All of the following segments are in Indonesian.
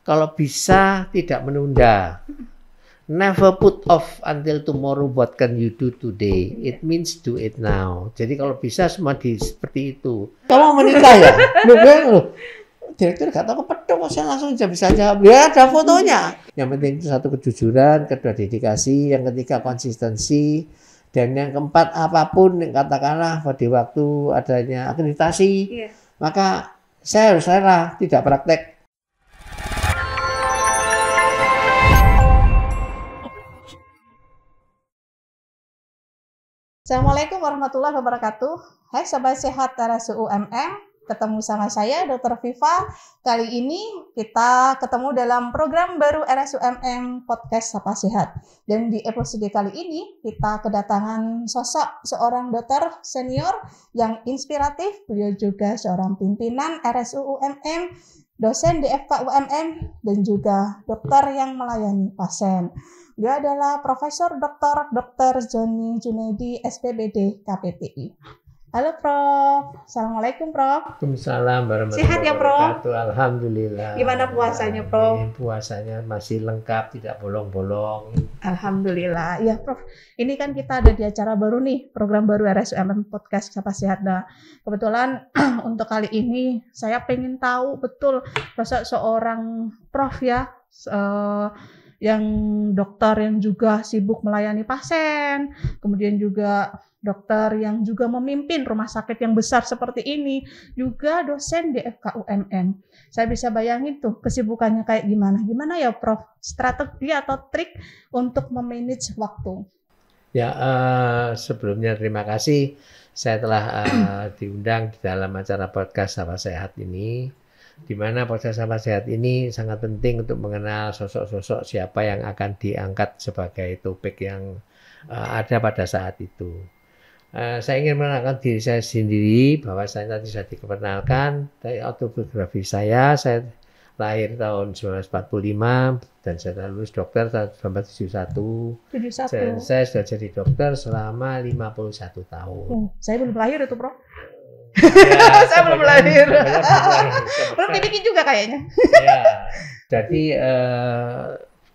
kalau bisa tidak menunda. Never put off until tomorrow. What can you do today? It means do it now. Jadi kalau bisa semua seperti itu. Kamu menikah ya? Loh, direktur gak tahu kepedok, saya langsung bisa jawab. Ya ada fotonya. Yang penting itu satu kejujuran, kedua dedikasi, yang ketiga konsistensi, dan yang keempat apapun katakanlah pada waktu adanya akreditasi, maka saya harus rela tidak praktek. Assalamualaikum warahmatullahi wabarakatuh. Hai Sobat Sehat RSU UMM, ketemu sama saya Dr. Viva. Kali ini kita ketemu dalam program baru RSU UMM Podcast Sapa Sehat. Dan di episode kali ini kita kedatangan sosok seorang dokter senior yang inspiratif. Beliau juga seorang pimpinan RSU UMM, dosen di FK UMM, dan juga dokter yang melayani pasien. Dia adalah Profesor Dr. Joni Junaidi, SPBD KPPI. Halo Prof. Assalamualaikum Prof. Waalaikumsalam warahmatullahi Sehat ya Prof? Alhamdulillah. Gimana puasanya Prof? Puasanya masih lengkap, tidak bolong-bolong. Alhamdulillah. Ya Prof, ini kan kita ada di acara baru nih, program baru RSUMM Podcast Sapa Sehat. Nah, kebetulan untuk kali ini saya pengen tahu betul sosok seorang Prof ya, yang dokter yang juga sibuk melayani pasien, kemudian juga dokter yang juga memimpin rumah sakit yang besar seperti ini, juga dosen di FK UMM. Saya bisa bayangin tuh kesibukannya kayak gimana. Gimana ya Prof, strategi atau trik untuk memanage waktu? Ya, sebelumnya terima kasih saya telah diundang di dalam acara podcast Sapa Sehat ini, di mana podcast Sapa Sehat ini sangat penting untuk mengenal sosok-sosok siapa yang akan diangkat sebagai topik yang ada pada saat itu. Saya ingin mengenalkan diri saya sendiri, bahwa saya tadi sudah diperkenalkan dari autobiografi saya lahir tahun 1945 dan saya lulus dokter tahun 1971. Saya sudah jadi dokter selama 51 tahun. Saya belum lahir itu, Prof. Ya, saya belum lahir. Belum dibikin juga kayaknya. Ya, jadi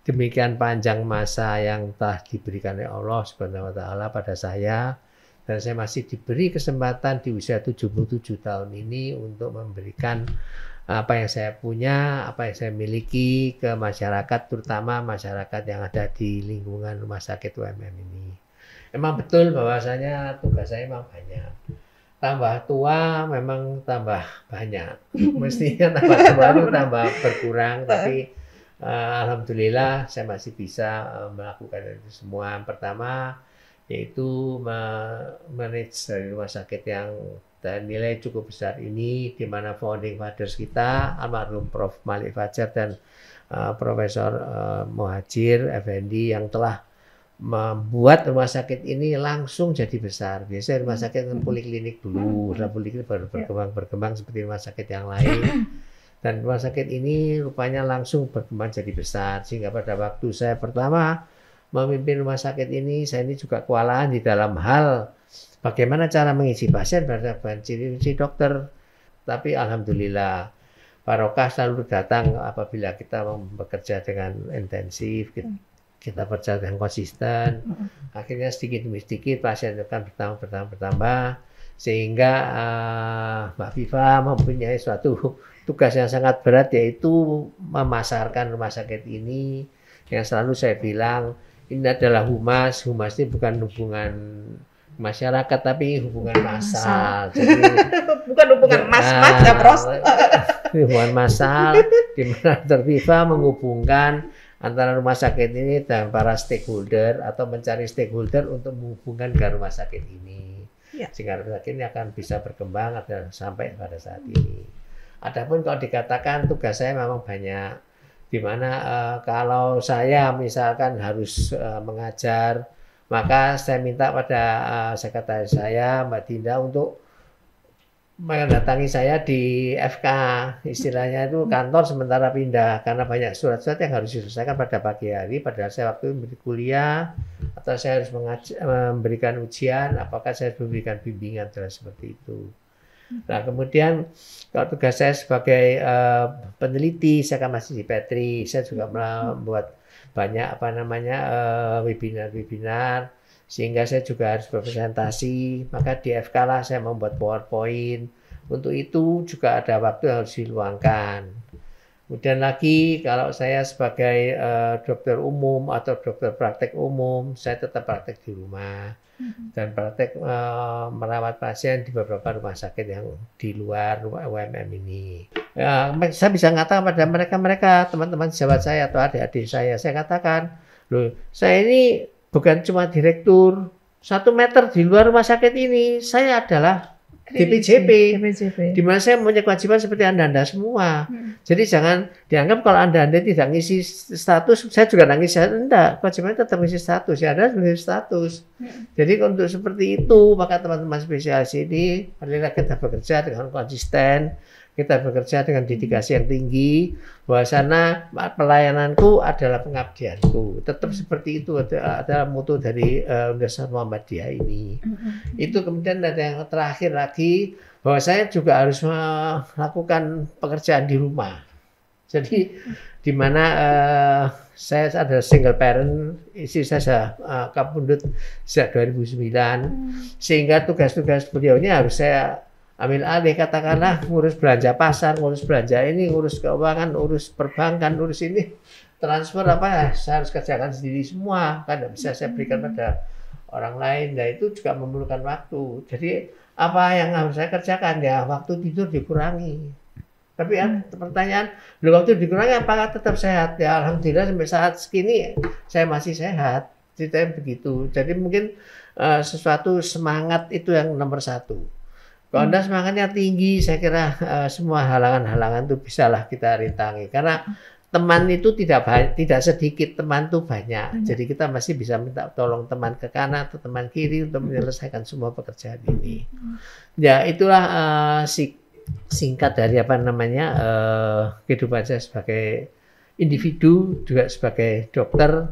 demikian panjang masa yang telah diberikan oleh Allah Subhanahu wa taala pada saya, dan saya masih diberi kesempatan di usia 77 tahun ini untuk memberikan apa yang saya punya, apa yang saya miliki ke masyarakat, terutama masyarakat yang ada di lingkungan rumah sakit UMM ini. Memang betul bahwasanya tugas saya memang banyak. Tambah tua memang tambah banyak. Mestinya tambah tua itu tambah berkurang, tapi alhamdulillah saya masih bisa melakukan itu semua. Pertama yaitu manage dari rumah sakit yang nilai cukup besar ini, di mana founding fathers kita almarhum Prof. Malik Fajar dan Profesor Muhajir Effendi yang telah membuat rumah sakit ini langsung jadi besar. Biasanya rumah sakit kan poliklinik dulu, setelah poliklinik baru berkembang seperti rumah sakit yang lain. Dan rumah sakit ini rupanya langsung berkembang jadi besar, sehingga pada waktu saya pertama memimpin rumah sakit ini, saya ini juga kewalahan di dalam hal bagaimana cara mengisi pasien berdasarkan ciri-ciri dokter. Tapi alhamdulillah barokah selalu datang apabila kita bekerja dengan intensif, kita berjalan dengan konsisten. Akhirnya sedikit demi sedikit pasien akan bertambah, sehingga Mbak Viva mempunyai suatu tugas yang sangat berat, yaitu memasarkan rumah sakit ini. Yang selalu saya bilang, ini adalah humas ini bukan hubungan masyarakat, tapi hubungan massal. Jadi, bukan hubungan mas-mas ya, Prof. Hubungan massal, di mana Dr. Viva menghubungkan antara rumah sakit ini dan para stakeholder, atau mencari stakeholder untuk menghubungkan ke rumah sakit ini. Sehingga rumah sakit ini akan bisa berkembang sampai pada saat ini. Adapun kalau dikatakan tugas saya memang banyak, di mana kalau saya misalkan harus mengajar, maka saya minta pada sekretaris saya Mbak Dinda untuk mendatangi saya di FK, istilahnya itu kantor sementara pindah, karena banyak surat-surat yang harus diselesaikan pada pagi hari, padahal saya waktu itu kuliah, atau saya harus memberikan ujian, apakah saya harus memberikan bimbingan dan seperti itu. Nah, kemudian kalau tugas saya sebagai peneliti, saya kan masih di Petri, saya juga membuat banyak webinar-webinar, sehingga saya juga harus berpresentasi. Maka di FK lah saya membuat PowerPoint. Untuk itu juga ada waktu yang harus diluangkan. Kemudian lagi kalau saya sebagai dokter umum atau dokter praktek umum, saya tetap praktek di rumah dan praktek merawat pasien di beberapa rumah sakit yang di luar UMM ini. Ya, saya bisa mengatakan pada mereka teman-teman sahabat saya atau adik-adik saya katakan, loh, saya ini bukan cuma direktur, 1 meter di luar rumah sakit ini, saya adalah DPJP, di mana saya punya kewajiban seperti Anda semua. Jadi jangan dianggap kalau Anda tidak ngisi status, saya juga nggak ngisi. Enggak, kewajibannya tetap ngisi status. Ya, Anda harus ngisi status. Jadi untuk seperti itu, maka teman-teman spesialis ini, marilah kita bekerja dengan konsisten, kita bekerja dengan dedikasi yang tinggi, bahwasanya pelayananku adalah pengabdianku. Tetap seperti itu adalah mutu dari Universitas Muhammadiyah ini. Itu kemudian ada yang terakhir lagi, bahwa saya juga harus melakukan pekerjaan di rumah. Jadi di mana saya adalah single parent, istri saya kapundut sejak 2009, sehingga tugas-tugas beliau ini harus saya ambil alih, katakanlah ngurus belanja pasar, ngurus belanja ini, ngurus keuangan, urus perbankan, urus ini, transfer saya harus kerjakan sendiri semua, kan tidak bisa saya berikan pada orang lain. Nah itu juga memerlukan waktu. Jadi apa yang harus saya kerjakan, ya waktu tidur dikurangi. Tapi pertanyaan, waktu dikurangi apakah tetap sehat? Ya alhamdulillah sampai saat segini saya masih sehat. Ceritanya begitu. Jadi mungkin sesuatu semangat itu yang nomor 1. Kalau Anda semangatnya tinggi, saya kira semua halangan-halangan itu bisalah kita rintangi. Karena teman itu tidak sedikit, teman itu banyak. Jadi kita masih bisa minta tolong teman ke kanan atau teman kiri untuk menyelesaikan semua pekerjaan ini. Ya itulah singkat dari kehidupan saya sebagai individu, juga sebagai dokter.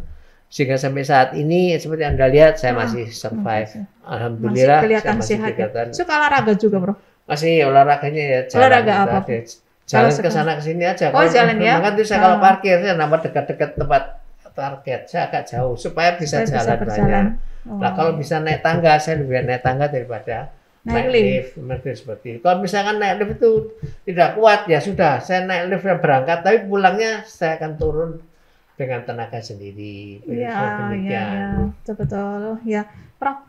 Sehingga sampai saat ini seperti Anda lihat saya masih survive. Alhamdulillah. Masih kelihatan sehat. Suka olahraga juga, Bro? Masih olahraganya ya. Olahraga apa? Jalan ke sana ke sini aja. Oh, jalan ya. Maka itu saya kalau parkir saya nomor dekat-dekat tempat target, saya agak jauh supaya bisa jalan banyak. Nah, kalau bisa naik tangga, saya lebih naik tangga daripada naik lift. Seperti itu. Kalau misalkan naik lift itu tidak kuat, ya sudah, saya naik lift dan berangkat, tapi pulangnya saya akan turun dengan tenaga sendiri. Ya, betul. Ya, Prof.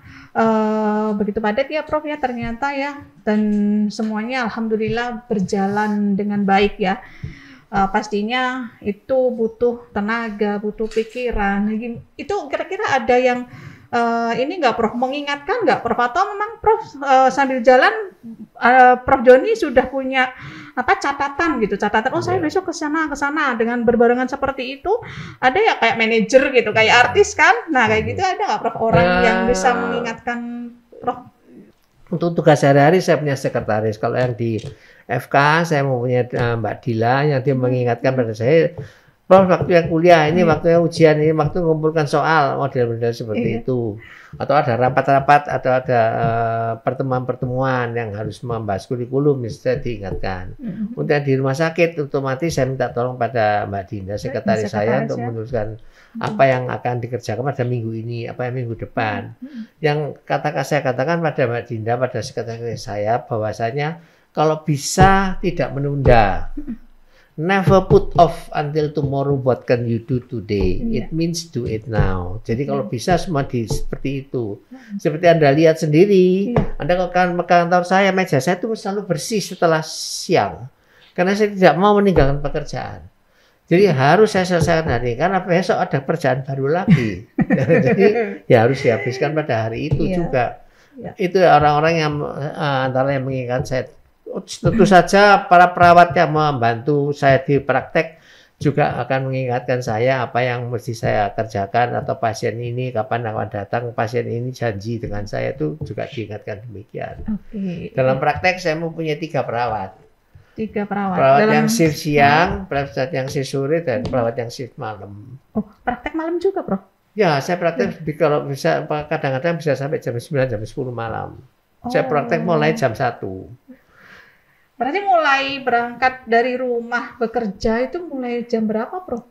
Begitu padat ya, Prof ya ternyata ya, dan semuanya alhamdulillah berjalan dengan baik ya. Pastinya itu butuh tenaga, butuh pikiran. Itu kira-kira ada yang ini nggak, Prof, mengingatkan nggak, Prof, atau memang Prof sambil jalan Prof Joni sudah punya catatan gitu, oh saya besok ke sana dengan berbarengan seperti itu. Ada ya kayak manajer gitu, kayak artis kan, nah kayak gitu ada nggak, Prof, orang yang bisa mengingatkan Prof? Untuk tugas sehari-hari saya punya sekretaris. Kalau yang di FK saya mempunyai Mbak Dila yang dia mengingatkan pada saya, Prof, waktu yang kuliah ini, waktu yang ujian ini, waktu mengumpulkan soal, model-model seperti itu. Atau ada rapat-rapat, atau ada pertemuan-pertemuan yang harus membahas kurikulum, misalnya diingatkan. Kemudian di rumah sakit, otomatis saya minta tolong pada Mbak Dinda, sekretaris saya, untuk menuliskan apa yang akan dikerjakan pada minggu ini, apa yang minggu depan. Yang saya katakan pada Mbak Dinda, pada sekretaris saya, bahwasanya kalau bisa tidak menunda. Never put off until tomorrow what can you do today. It means do it now. Jadi kalau bisa semua seperti itu. Seperti Anda lihat sendiri, Anda kalau kantor saya, meja saya itu selalu bersih setelah siang. Karena saya tidak mau meninggalkan pekerjaan. Jadi harus saya selesaikan hari ini, karena besok ada pekerjaan baru lagi. Jadi ya harus dihabiskan pada hari itu juga. Itu orang-orang yang antara yang mengingat saya. Tentu saja para perawat yang membantu saya di praktek juga akan mengingatkan saya apa yang mesti saya kerjakan, atau pasien ini kapan akan datang, pasien ini janji dengan saya, itu juga diingatkan demikian. Dalam praktek saya mempunyai 3 perawat. 3 perawat. Perawat yang shift siang, perawat yang shift sore, dan perawat yang shift malam. Oh, praktek malam juga, Prof? Ya, saya praktek kalau bisa kadang-kadang bisa sampai jam 9, jam 10 malam. Saya praktek mulai jam 1. Berarti mulai berangkat dari rumah bekerja itu mulai jam berapa, Prof?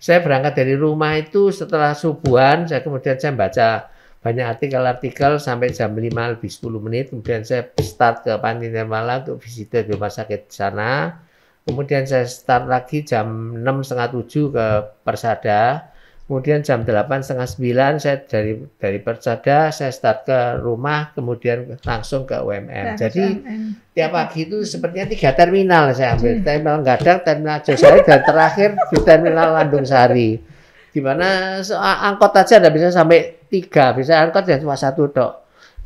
Saya berangkat dari rumah itu setelah subuhan, kemudian saya baca banyak artikel-artikel sampai jam 5 lebih 10 menit. Kemudian saya start ke Panti Nirmala untuk visite di rumah sakit sana. Kemudian saya start lagi jam 6 setengah 7 ke Persada. Kemudian jam 8 setengah 9 saya dari Persada saya start ke rumah, kemudian langsung ke UMM. Jadi tiap pagi itu sepertinya 3 terminal saya ambil. Terminal Gadang, terminal Josari, dan terakhir di terminal Landung Sari. Di mana angkot aja tidak bisa sampai 3, bisa angkot ya cuma 1 tok.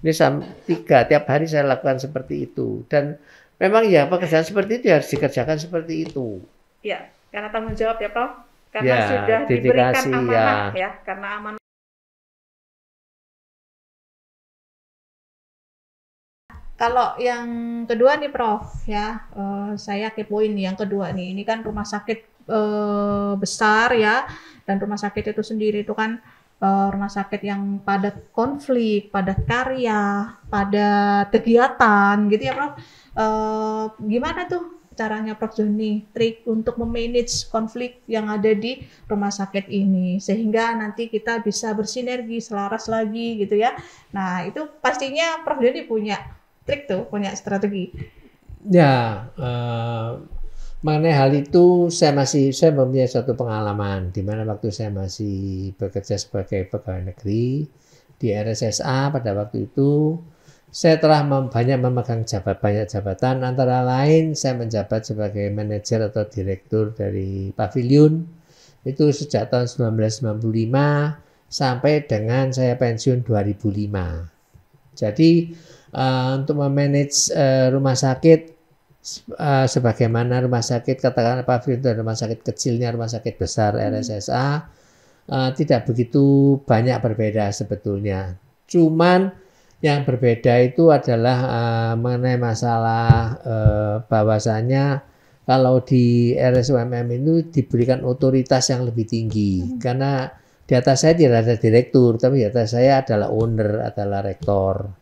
Ini sampai 3, tiap hari saya lakukan seperti itu. Dan memang ya pekerjaan seperti itu harus dikerjakan seperti itu. Ya, karena tanggung jawab ya, Prof. Karena ya, sudah diberikan amanah ya. Karena amanah. Kalau yang kedua nih, Prof, ya, saya kepoin yang kedua nih. Ini kan rumah sakit besar ya, dan rumah sakit itu sendiri itu kan rumah sakit yang padat konflik, padat karya, padat kegiatan gitu ya, Prof. Gimana tuh caranya Prof Joni trik untuk memanage konflik yang ada di rumah sakit ini sehingga nanti kita bisa bersinergi, selaras lagi gitu ya. Nah, itu pastinya Prof Joni punya trik tuh, punya strategi. Ya, mengenai hal itu saya mempunyai suatu pengalaman di mana waktu saya masih bekerja sebagai pegawai negeri di RSSA pada waktu itu saya telah banyak memegang banyak jabatan, antara lain saya menjabat sebagai manajer atau direktur dari pavilion itu sejak tahun 1995 sampai dengan saya pensiun 2005. Jadi untuk memanage rumah sakit sebagaimana rumah sakit katakanlah pavilion itu rumah sakit kecilnya rumah sakit besar RSSA tidak begitu banyak berbeda sebetulnya. Cuman yang berbeda itu adalah mengenai masalah bahwasanya kalau di RSUMM itu diberikan otoritas yang lebih tinggi karena di atas saya tidak ada direktur tapi di atas saya adalah owner, adalah rektor.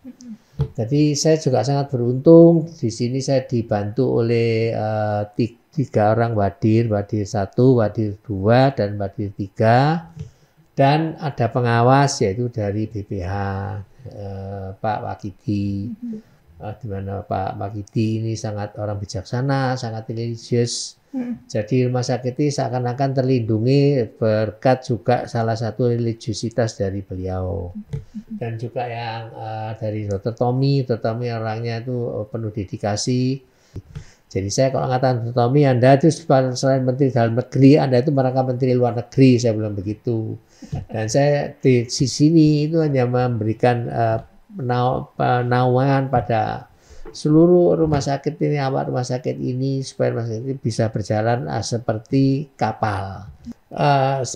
Jadi saya juga sangat beruntung di sini saya dibantu oleh 3 orang wadir 1, wadir 2 dan wadir 3 dan ada pengawas yaitu dari BPH. Pak Wakidi, di mana Pak Wakidi ini sangat orang bijaksana, sangat religius. Jadi rumah sakit ini seakan-akan terlindungi berkat juga salah satu religiusitas dari beliau. Dan juga yang dari Dr. Tommy orangnya itu penuh dedikasi. Jadi saya kalau mengatakan Dr. Tommy, Anda itu selain Menteri Dalam Negeri, Anda itu merangkap Menteri Luar Negeri, saya bilang begitu. Dan saya di sini itu hanya memberikan penawangan pada seluruh rumah sakit ini, awak rumah sakit ini supaya rumah sakit ini bisa berjalan seperti kapal.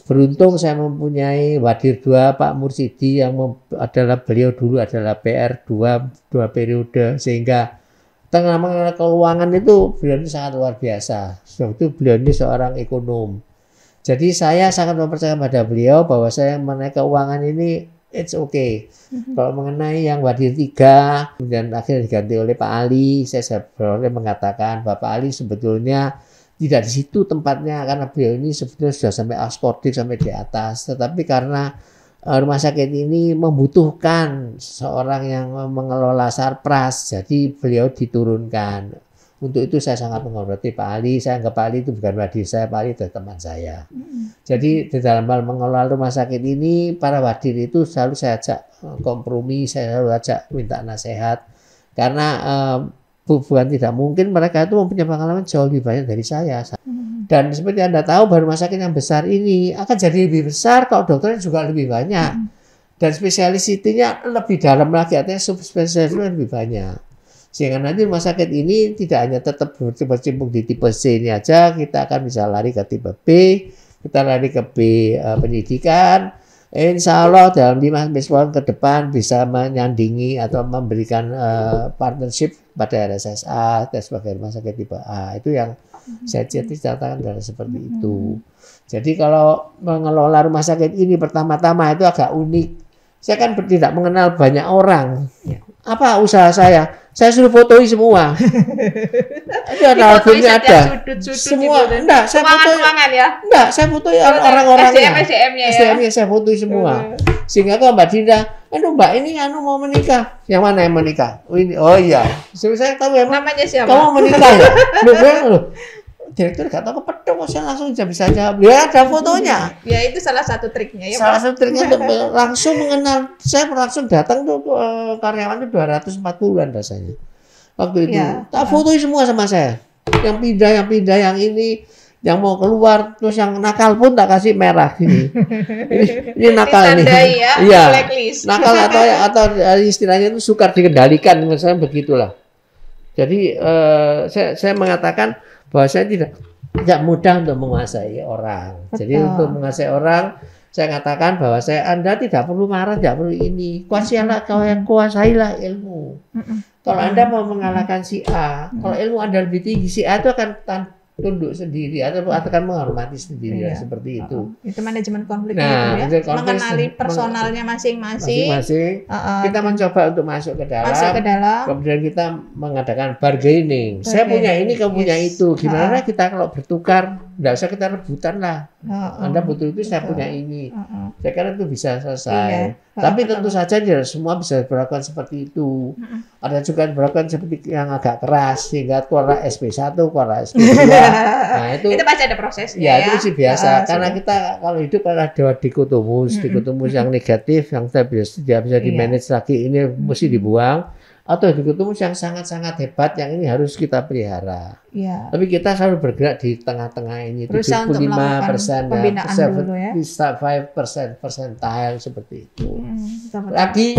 Beruntung saya mempunyai wadir 2 Pak Mursidi yang beliau dulu adalah PR 2 periode sehingga tengah mengenai keuangan itu beliau ini sangat luar biasa. Sebab itu beliau ini seorang ekonom. Jadi saya sangat mempercayai pada beliau bahwa saya mengenai keuangan ini it's okay. Kalau mengenai yang wadir 3 kemudian akhirnya diganti oleh Pak Ali, saya boleh mengatakan Pak Ali sebetulnya tidak di situ tempatnya karena beliau ini sebetulnya sudah sampai askordik sampai di atas. Tetapi karena rumah sakit ini membutuhkan seorang yang mengelola sarpras, jadi beliau diturunkan. Untuk itu saya sangat menghormati Pak Ali. Saya anggap Pak Ali itu bukan wadir saya, Pak Ali itu teman saya. Jadi di dalam hal mengelola rumah sakit ini, para wadir itu selalu saya ajak kompromi, saya selalu ajak minta nasihat. Karena bukan tidak mungkin mereka itu mempunyai pengalaman jauh lebih banyak dari saya. Dan seperti Anda tahu, bahwa rumah sakit yang besar ini akan jadi lebih besar kalau dokternya juga lebih banyak. Dan spesialisitinya lebih dalam lagi, artinya subspesialisnya lebih banyak. Sehingga nanti rumah sakit ini tidak hanya tetap berkecimpung di tipe C ini aja, kita akan bisa lari ke tipe B, kita lari ke B pendidikan. Insya Allah dalam 5-10 tahun ke depan bisa menyandingi atau memberikan partnership pada RSSA dan sebagai rumah sakit tipe A. Itu yang saya ceritakan adalah seperti itu. Jadi kalau mengelola rumah sakit ini pertama-tama itu agak unik. Saya kan tidak mengenal banyak orang. Apa usaha saya? saya suruh fotoi semua. Itu ada albumnya ada. Sudut-sudut Semua, gitu. enggak, saya fotoi. Ruangan ya. Enggak, saya fotoi orang-orangnya. SDM-nya ya. SDM-nya saya fotoi semua. Sehingga kalau Mbak Dinda, aduh Mbak ini mau menikah. Yang mana yang menikah? Oh iya. Saya tahu ya. Namanya siapa? Kamu menikah ya? Loh. Direktur gak tahu kepedok, saya langsung bisa jawab. Ya ada fotonya. Ya itu salah satu triknya ya. Salah satu triknya untuk langsung mengenal. Saya langsung datang tuh karyawan itu 240-an rasanya. Waktu itu. Tak fotoin semua sama saya. Yang pindah, yang ini, yang mau keluar, terus yang nakal pun tak kasih merah gini. Ini nakal ini. Ya, iya. blacklist. Nakal atau istilahnya itu sukar dikendalikan, misalnya begitulah. Jadi saya mengatakan bahwa saya tidak mudah untuk menguasai orang. Betul. Jadi untuk menguasai orang, saya katakan bahwa Anda tidak perlu marah, tidak perlu ini. Kuasailah ilmu. Kalau Anda mau mengalahkan si A, kalau ilmu Anda lebih tinggi, si A itu akan tunduk sendiri atau akan menghormati sendiri seperti itu. Itu manajemen konfliknya ya. Mengenali personalnya masing-masing. Kita mencoba untuk masuk ke dalam. Kemudian kita mengadakan bargaining. Saya punya ini, kamu punya itu. Gimana kita kalau bertukar? Tidak usah kita rebutan lah. Anda butuh itu, saya punya ini. Saya kira itu bisa selesai. Tapi tentu saja tidak semua bisa diberlakukan seperti itu. Ada juga diberlakukan seperti yang agak keras sehingga keluar SP1, keluar SP2. Nah, itu pasti ada prosesnya ya. Itu sih biasa. Karena kita kalau hidup ada dikotomus yang negatif yang tidak bisa di-manage lagi, ini mesti dibuang. Atau dikotomus yang sangat-sangat hebat yang ini harus kita pelihara. Tapi kita selalu bergerak di tengah-tengah ini. 75% pembinaan dulu ya. 5% percentile seperti itu. Lagi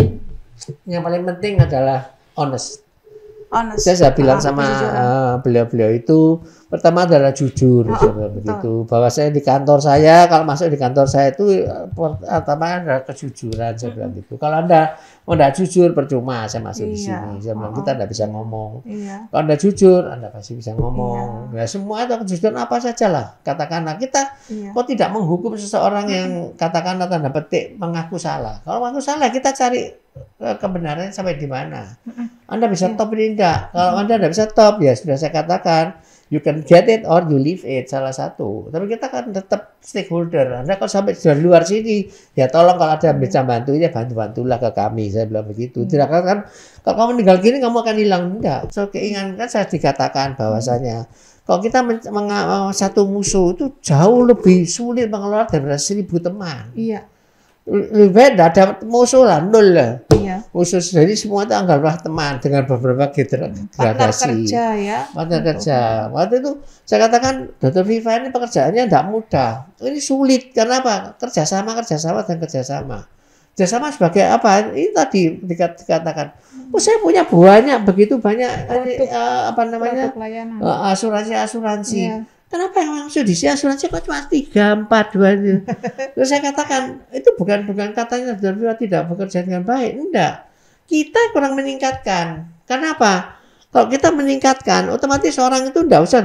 yang paling penting adalah honest. Saya bilang sama beliau-beliau itu, pertama adalah jujur, begitu. Bahwa saya di kantor saya, kalau masuk di kantor saya itu pertama adalah kejujuran, saya bilang gitu. Kalau Anda mau tidak jujur, percuma saya masuk di sini. Saya bilang kita tidak bisa ngomong. Kalau Anda jujur, Anda pasti bisa ngomong. Ya semua itu kejujuran apa saja lah. Katakanlah kita kok tidak menghukum seseorang yang katakanlah tanda petik mengaku salah. Kalau mengaku salah, kita cari kebenarannya sampai di mana. Anda bisa top ini enggak? Kalau Anda tidak bisa top, ya sudah saya katakan, you can get it or you leave it, salah satu. Tapi kita kan tetap stakeholder. Anda kalau sampai dari luar sini, ya tolong kalau ada yang bisa bantu, ya bantulah ke kami. Saya bilang begitu. Tidak kan, kalau kamu meninggal gini, kamu akan hilang. Enggak. So, keinginan kan saya dikatakan bahwasanya, kalau kita satu musuh itu jauh lebih sulit mengelola daripada 1000 teman. Iya. Lebih baik tidak ada musuh lah, nol lah. Musuh jadi semua itu anggaplah teman dengan beberapa gradasi. Partner kerja ya. Partner kerja. Waktu itu saya katakan Dr. Viva ini pekerjaannya tidak mudah. Ini sulit karena apa? Kerjasama dan kerjasama. Kerjasama sebagai apa? Ini tadi dikatakan. Saya punya begitu banyak asuransi. Kenapa yang asuransi kok cuma 3, 4, 2? Terus saya katakan, itu bukan katanya tidak bekerja dengan baik. Enggak. Kita kurang meningkatkan. Kenapa? Kalau kita meningkatkan, otomatis orang itu enggak usah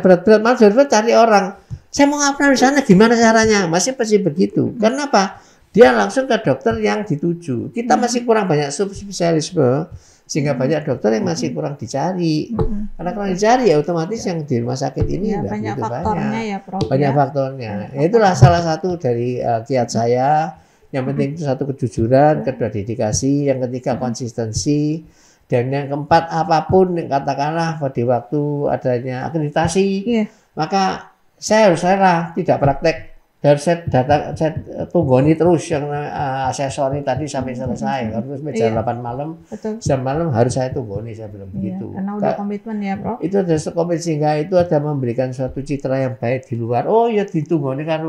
berat-berat, malah cari orang. Saya mau ngapain di sana, gimana caranya? Masih pasti begitu. Kenapa? Dia langsung ke dokter yang dituju. Kita masih kurang banyak subspesialisme. Sehingga banyak dokter yang masih kurang dicari. Karena kurang dicari ya otomatis yang di rumah sakit ini banyak faktornya ya Prof. Banyak faktornya. Itulah salah satu dari kiat saya. Yang penting itu satu kejujuran, kedua dedikasi, yang ketiga konsistensi, dan yang keempat apapun katakanlah pada waktu adanya akreditasi, maka saya harus rela tidak praktek. Dan saya tunggoni terus yang asesori tadi sampai selesai. Harus jam 8 malam, jam malam harus saya tunggoni, saya bilang begitu. Karena udah komitmen ya, Prof. Itu ada komitmen sehingga itu ada memberikan suatu citra yang baik di luar. Oh ya ditunggoni kan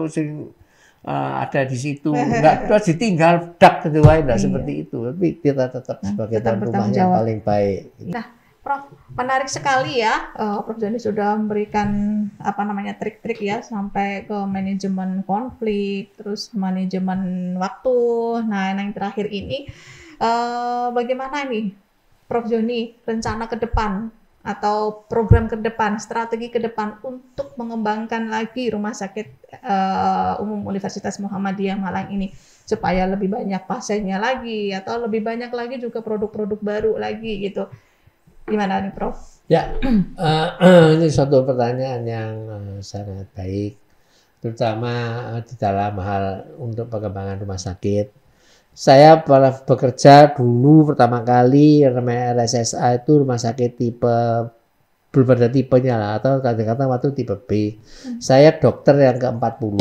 ada di situ, enggak terus ditinggal dak kedua enggak seperti itu. Tapi kita tetap sebagai tuan rumah yang paling baik. Nah, Prof, menarik sekali ya. Prof Joni sudah memberikan trik-trik ya sampai ke manajemen konflik, terus manajemen waktu. Nah, yang terakhir ini bagaimana nih Prof Joni rencana ke depan atau program ke depan, strategi ke depan untuk mengembangkan lagi Rumah Sakit Umum Universitas Muhammadiyah Malang ini supaya lebih banyak pasiennya lagi atau lebih banyak lagi juga produk-produk baru lagi gitu. Gimana nih Prof? Ya, ini suatu pertanyaan yang sangat baik, terutama di dalam hal untuk pengembangan rumah sakit. Saya pernah bekerja dulu pertama kali namanya RSSA itu rumah sakit tipe, belum ada tipenya lah, atau kata-kata waktu tipe B. Saya dokter yang ke-40.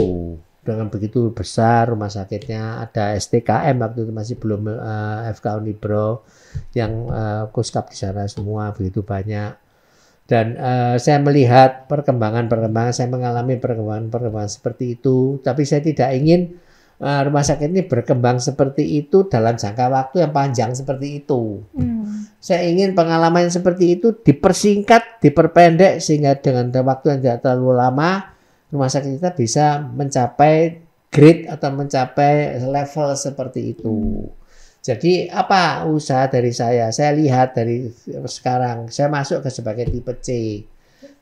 Dengan begitu besar rumah sakitnya, ada STKM waktu itu masih belum FK Unibro, yang kuskap di sana semua begitu banyak. Dan saya melihat perkembangan, saya mengalami perkembangan seperti itu. Tapi saya tidak ingin rumah sakit ini berkembang seperti itu dalam jangka waktu yang panjang seperti itu. Saya ingin pengalaman seperti itu dipersingkat, diperpendek, sehingga dengan waktu yang tidak terlalu lama, rumah sakit kita bisa mencapai grade atau mencapai level seperti itu. Jadi apa usaha dari saya? Saya lihat dari sekarang, saya masuk ke sebagai tipe C.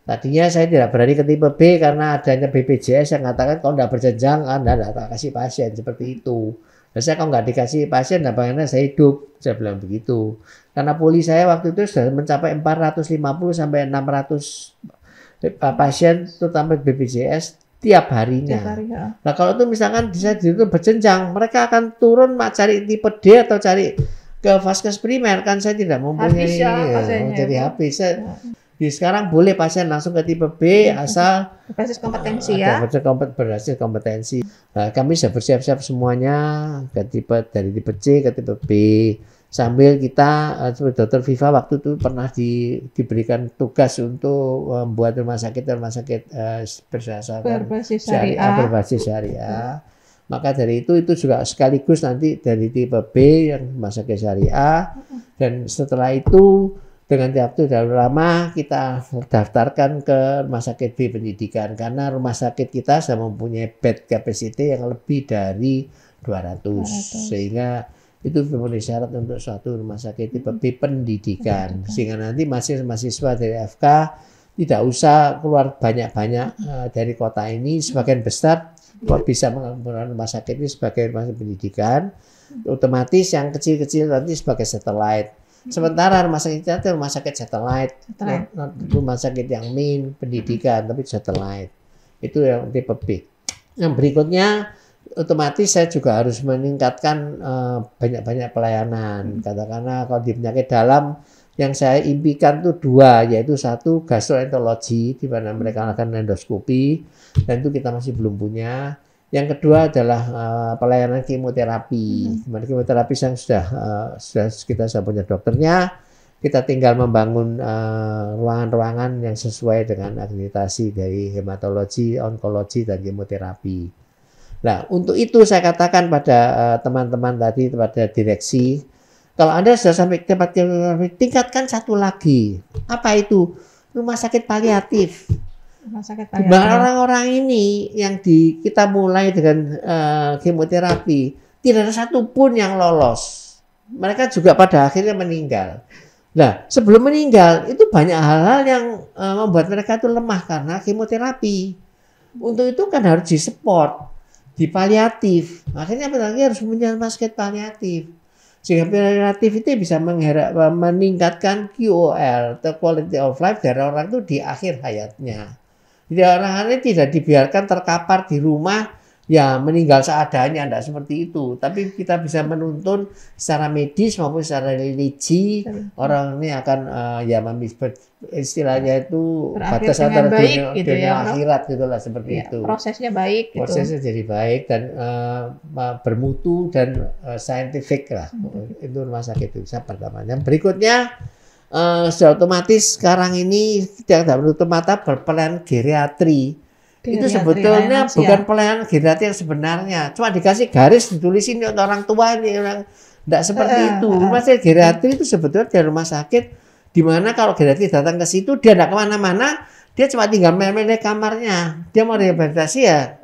Tadinya saya tidak berani ke tipe B karena adanya BPJS yang mengatakan kalau tidak berjenjang, Anda tidak kasih pasien seperti itu. Dan saya kalau nggak dikasih pasien, bagaimana saya hidup? Saya bilang begitu. Karena poli saya waktu itu sudah mencapai 450 sampai 600 pasien, terutama BPJS tiap harinya. Nah kalau itu misalkan bisa itu berjenjang, mereka akan turun cari tipe D atau cari ke vaskes primer, kan saya tidak mempunyai jadi habis. Sekarang boleh pasien langsung ke tipe B asal berbasis kompetensi ya. Berbasis kompetensi. Nah, kami sudah bersiap-siap semuanya ke dari tipe C ke tipe B. Sambil kita seperti Dr. Viva waktu itu pernah diberikan tugas untuk membuat rumah sakit berbasis syariah. Maka dari itu juga sekaligus nanti dari tipe B yang rumah sakit syariah, dan setelah itu dengan waktu dalam lama kita daftarkan ke rumah sakit B pendidikan, karena rumah sakit kita sudah mempunyai bed capacity yang lebih dari 200. Sehingga itu memenuhi syarat untuk suatu rumah sakit tipe B pendidikan, sehingga nanti mahasiswa dari FK tidak usah keluar banyak-banyak dari kota ini. Sebagian besar bisa menggunakan rumah sakit ini sebagai rumah sakit pendidikan, otomatis yang kecil-kecil nanti sebagai satellite. Sementara rumah sakit kita itu rumah sakit satellite. Rumah sakit yang main pendidikan tapi satellite, itu yang tipe B. Yang berikutnya otomatis saya juga harus meningkatkan banyak-banyak pelayanan. Katakanlah kalau di penyakit dalam yang saya impikan itu 2, yaitu 1 gastroenterologi di mana mereka akan endoskopi, dan itu kita masih belum punya. Yang kedua adalah pelayanan kemoterapi. Di mana kemoterapi yang sudah kita sudah punya dokternya. Kita tinggal membangun ruangan-ruangan yang sesuai dengan akreditasi dari hematologi, onkologi, dan kemoterapi. Nah, untuk itu saya katakan pada teman-teman tadi, pada direksi, kalau Anda sudah sampai tempat kemoterapi, tingkatkan satu lagi. Apa itu? Rumah sakit paliatif. Orang-orang ini yang kita mulai dengan kemoterapi, tidak ada satupun yang lolos. Mereka juga pada akhirnya meninggal. Nah, sebelum meninggal, itu banyak hal-hal yang membuat mereka itu lemah karena kemoterapi. Untuk itu kan harus disupport di paliatif. Akhirnya harus punya rumah sakit paliatif. Sehingga paliatif itu bisa meningkatkan QOL atau quality of life dari orang itu di akhir hayatnya. Jadi orang ini tidak dibiarkan terkapar di rumah ya meninggal seadanya, tidak seperti itu. Tapi kita bisa menuntun secara medis maupun secara religi, orang ini akan istilahnya itu batas antara dunia akhirat gitulah, seperti itu. Prosesnya baik. Prosesnya jadi baik dan bermutu dan scientific lah. Itu rumah sakit itu pertamanya. Berikutnya secara otomatis sekarang ini tidak menutup mata berpelayanan geriatri. Itu sebetulnya bukan pelayanan geriatri yang sebenarnya. Cuma dikasih garis ditulis ini untuk orang tua ini, orang tidak seperti itu. Rumah sakit geriatri itu sebetulnya dari rumah sakit di mana kalau geriatri datang ke situ dia tidak kemana-mana, dia cuma tinggal memilih kamarnya. Dia mau rehabilitasi ya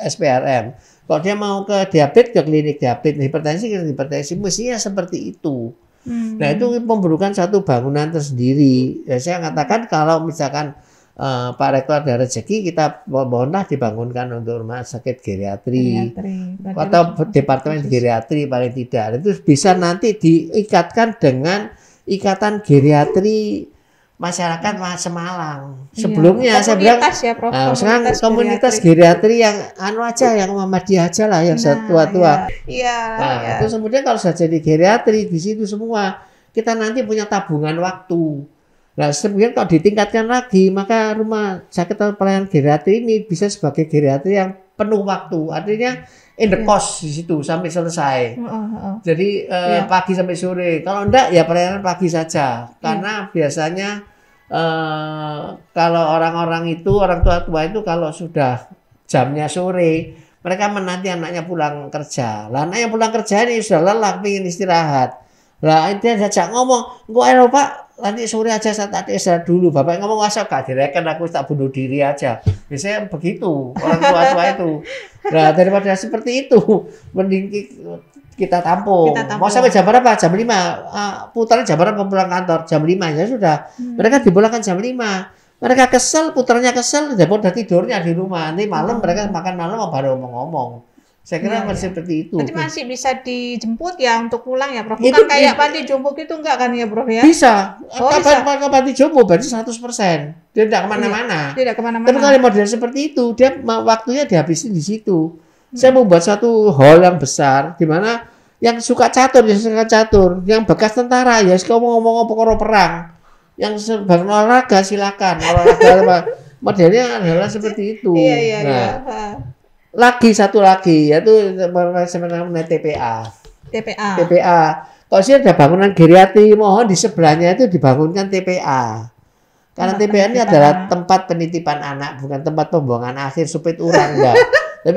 SPRM. Kalau dia mau ke diabetes ke klinik diabetes, hipertensi mestinya seperti itu. Nah itu memerlukan satu bangunan tersendiri. Ya, saya katakan kalau misalkan Pak Rektor ada rezeki, kita mohonlah dibangunkan untuk rumah sakit geriatri atau departemen geriatri paling tidak. Itu bisa nanti diikatkan dengan Ikatan Geriatri Masyarakat Semalang. Sebelumnya saya bilang ya, Prof. sekarang komunitas geriatri yang aja, yang Muhammadiyah aja lah, yang tua-tua. Iya. Terus kemudian kalau sudah jadi geriatri di situ semua, kita nanti punya tabungan waktu. Nah, kemudian kalau ditingkatkan lagi, maka rumah sakit pelayanan geriatri ini bisa sebagai geriatri yang penuh waktu. Artinya in the cost di situ sampai selesai. Jadi pagi sampai sore. Kalau enggak ya pelayanan pagi saja. Karena biasanya kalau orang tua itu kalau sudah jamnya sore, mereka menanti anaknya pulang kerja. Lah anak yang pulang kerja ini sudah lelah, ingin istirahat. Lah dia ajak ngomong, "Engko Pak, nanti sore aja saya tak istirahat dulu." Bapak ngomong, "Masa gak direken aku tak bunuh diri aja." Biasanya begitu orang tua itu. Nah, daripada seperti itu, mending kita tampung. Mau sampai jam berapa? Jam 5. Putarnya jam berapa pulang kantor? Jam 5 ya sudah. Mereka dipulangkan jam 5. Mereka kesel, putarnya kesel, udah tidurnya di rumah. Nanti malam mereka makan malam baru ngomong-ngomong. Saya kira masih seperti itu. Nanti masih bisa dijemput ya untuk pulang ya, Prof. Bukan kayak panti jompo itu enggak kan ya, Prof ya? Bisa. Kalau panti jompo berarti 100%. Dia tidak kemana-mana. Tidak kemana-mana. Tapi kalau model seperti itu, dia waktunya dihabisin di situ. Saya membuat suatu hall yang besar, di mana yang suka catur, yang bekas tentara, ya ngomong-ngomong perang, yang sebagai olahraga silakan, olahraga modelnya adalah seperti itu. Satu lagi, yaitu namanya TPA. Kalau sih ada bangunan geriatri, mohon di sebelahnya itu dibangunkan TPA. Karena TPA ini adalah tempat penitipan anak, bukan tempat pembuangan akhir supit urang, enggak. Tapi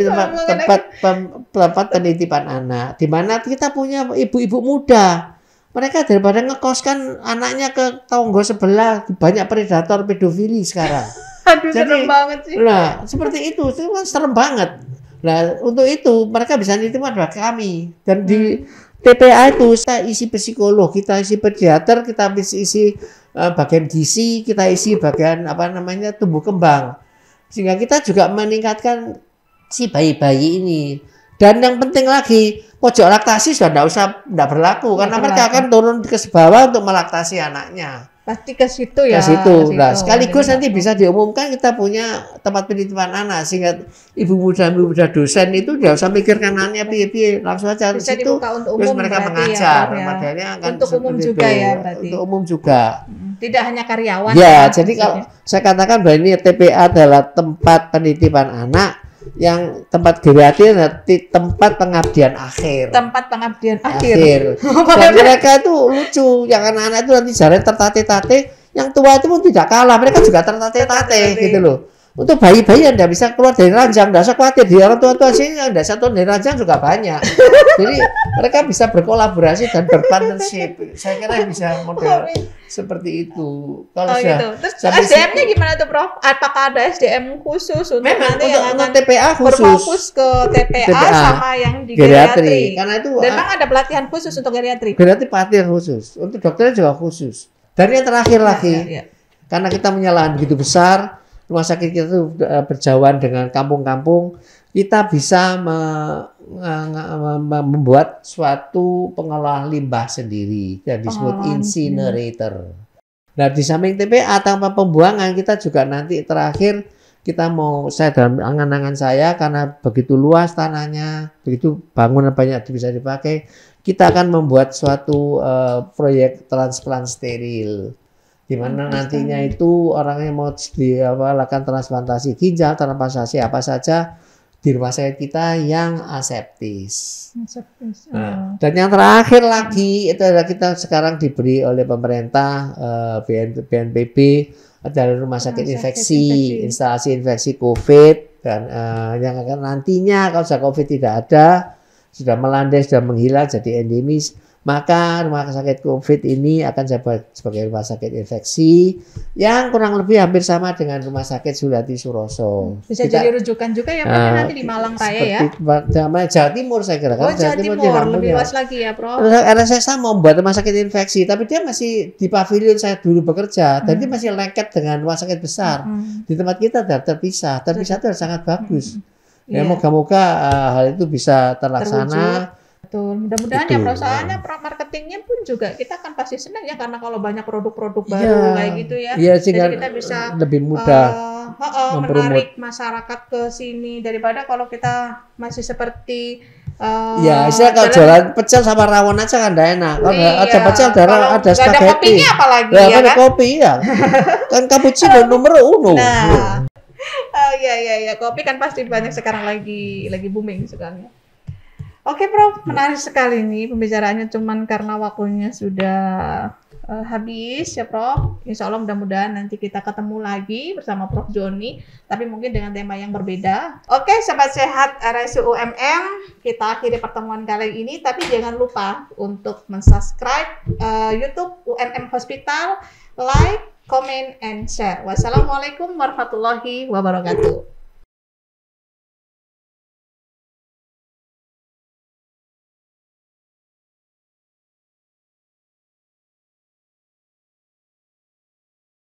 tempat penitipan anak, di mana kita punya ibu-ibu muda. Mereka daripada ngekoskan anaknya ke tonggo sebelah, banyak predator pedofili sekarang. Aduh, serem banget sih. Nah, seperti itu kan serem banget. Nah, untuk itu mereka bisa nitip adalah kami. Dan di TPA itu kita isi psikolog, kita isi pediater, kita isi bagian gizi, kita isi bagian tumbuh kembang. Sehingga kita juga meningkatkan si bayi-bayi ini. Dan yang penting lagi, pojok laktasi sudah tidak berlaku karena mereka akan turun ke bawah untuk melaktasi anaknya. Pasti ke situ ya. Ke situ. Nah, sekaligus nanti bisa diumumkan kita punya tempat penitipan anak sehingga ibu muda dosen itu tidak usah mikirkan anaknya piye-piye, langsung aja bisa situ. Dibuka untuk umum, terus mereka mengajar. Ya. Untuk umum juga ya berarti. Untuk umum juga. Tidak hanya karyawan. Ya, jadi kalau saya katakan bahwa ini TPA adalah tempat penitipan anak, yang tempat geriatri adalah tempat pengabdian akhir. Tempat pengabdian akhir. Dan mereka itu lucu, yang anak-anak itu nanti jalan tertate-tate, yang tua itu pun tidak kalah, mereka juga tertate-tate gitu loh. Untuk bayi-bayi yang tidak bisa keluar dari ranjang, tidak usah khawatir, di orang tua-tua sini yang tidak bisa keluar dari ranjang juga banyak. Jadi mereka bisa berkolaborasi dan berpartnership. Saya kira bisa model seperti itu. Kalau gitu. Terus SDM-nya gimana tuh, Prof? Apakah ada SDM khusus untuk nanti yang akan TPA khusus berfokus ke TPA sama yang di geriatri? Karena itu dan memang ada pelatihan khusus untuk geriatri. Geriatri pelatihan khusus, untuk dokternya juga khusus. Dan yang terakhir lagi, karena kita punya lahan begitu besar, rumah sakit kita itu berjauhan dengan kampung-kampung, kita bisa membuat suatu pengolah limbah sendiri yang disebut incinerator. Nah, di samping TPA tanpa pembuangan, kita juga nanti terakhir saya dalam angan-angan saya, karena begitu luas tanahnya, begitu bangunan banyak bisa dipakai, kita akan membuat suatu proyek transplant steril. Di mana nantinya itu orang yang mau lakukan transplantasi ginjal, transplantasi apa saja di rumah sakit kita yang aseptis. Nah, dan yang terakhir lagi itu adalah kita sekarang diberi oleh pemerintah BNPB adalah rumah sakit infeksi, instalasi infeksi COVID, dan yang akan nantinya kalau sudah COVID tidak ada, sudah melandai, sudah menghilang jadi endemis, maka rumah sakit COVID ini akan sebagai rumah sakit infeksi yang kurang lebih hampir sama dengan rumah sakit Suliati Suroso. Bisa jadi rujukan juga ya, Prof, nanti di Malang Raya ya? Jawa Timur saya kira. Jawa Timur lebih luas lagi ya, Prof. RSSA mau membuat rumah sakit infeksi, tapi dia masih di pavilion saya dulu bekerja, dan dia masih lengket dengan rumah sakit besar. Di tempat kita terpisah itu sangat bagus. Ya, moga-moga hal itu bisa terlaksana. Betul. Mudah-mudahan ya, Prof, soalnya market marketingnya pun juga kita kan pasti senang ya, karena kalau banyak produk-produk baru kayak gitu ya. Iya sih, Jadi kan kita bisa lebih mudah menarik masyarakat ke sini daripada kalau kita masih seperti ya, saya kalau jualan pecel sama rawon aja kan enggak enak. Kalau ada pecel, ada spaghetti. Ada kopinya apalagi ya ya kan? Kopi ya. Kan cappuccino nomor 1. Nah, ya, kopi kan pasti banyak sekarang lagi booming sekarang. Oke, Prof, menarik sekali nih pembicaraannya, cuman karena waktunya sudah habis ya, Prof. Insya Allah mudah-mudahan nanti kita ketemu lagi bersama Prof Joni, tapi mungkin dengan tema yang berbeda. Oke, Sobat Sehat RSU UMM, kita akhiri pertemuan kali ini, tapi jangan lupa untuk mensubscribe YouTube UMM Hospital, like, comment, and share. Wassalamualaikum warahmatullahi wabarakatuh.